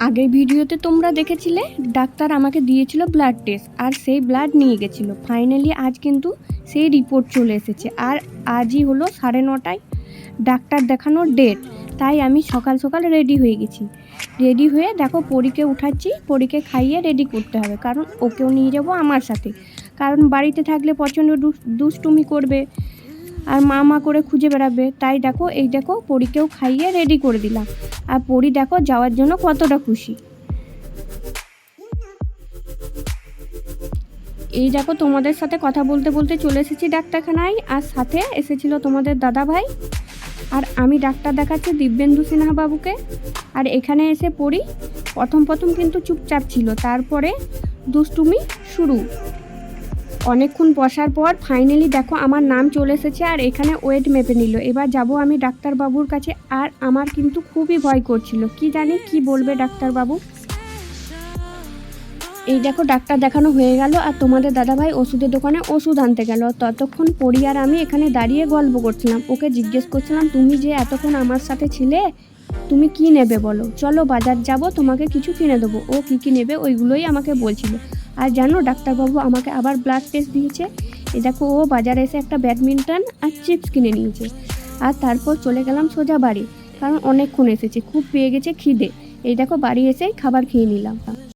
আগের ভিডিওতে তোমরা দেখেছিলে ডাক্তার আমাকে দিয়েছিল ব্লাড টেস্ট, আর সেই ব্লাড নিয়ে গেছিলো। ফাইনালি আজ কিন্তু সেই রিপোর্ট চলে এসেছে, আর আজই হলো 9:30টায় ডাক্তার দেখানোর ডেট। তাই আমি সকাল সকাল রেডি হয়ে গেছি। রেডি হয়ে দেখো পরীকে উঠাচ্ছি, পরীকে খাইয়ে রেডি করতে হবে, কারণ ওকেও নিয়ে যাব আমার সাথে। কারণ বাড়িতে থাকলে প্রচণ্ড দুষ্টুমি করবে আর মা করে খুঁজে বেড়াবে। তাই দেখো এই দেখো পরীকেও খাইয়ে রেডি করে দিলাম, আর পরী দেখো যাওয়ার জন্য কতটা খুশি। এই দেখো তোমাদের সাথে কথা বলতে বলতে চলে এসেছি ডাক্তারখানায়, আর সাথে এসেছিল তোমাদের দাদা ভাই। আর আমি ডাক্তার দেখাচ্ছি দিব্যেন্দু সিনহা বাবুকে। আর এখানে এসে পড়ি প্রথম কিন্তু চুপচাপ ছিল, তারপরে দুষ্টুমি শুরু। অনেকক্ষণ বসার পর ফাইনালি দেখো আমার নাম চলে এসেছে, আর এখানে ওয়েট মেপে নিল। এবার যাব আমি ডাক্তারবাবুর কাছে। আর আমার কিন্তু খুবই ভয় করছিল, কি জানি কি বলবে ডাক্তারবাবু। এই দেখো ডাক্তার দেখানো হয়ে গেল, আর তোমাদের দাদাভাই ওষুধের দোকানে ওষুধ আনতে গেল। ততক্ষণ পড়ি আর আমি এখানে দাঁড়িয়ে গল্প করছিলাম। ওকে জিজ্ঞেস করছিলাম, তুমি যে এতক্ষণ আমার সাথে ছিলে, তুমি কি নেবে বলো, চলো বাজার যাব, তোমাকে কিছু কিনে দেবো। ও কী নেবে ওইগুলোই আমাকে বলছিল। আর জানো ডাক্তারবাবু আমাকে আবার ব্লাড টেস্ট দিয়েছে। এই দেখো ও বাজারে এসে একটা ব্যাডমিন্টন আর চিপস কিনে নিয়েছে। আর তারপর চলে গেলাম সোজা বাড়ি, কারণ অনেকক্ষণ এসেছে, খুব পেয়ে গেছে খিদে। এই দেখো বাড়ি এসেই খাবার খেয়ে নিলাম।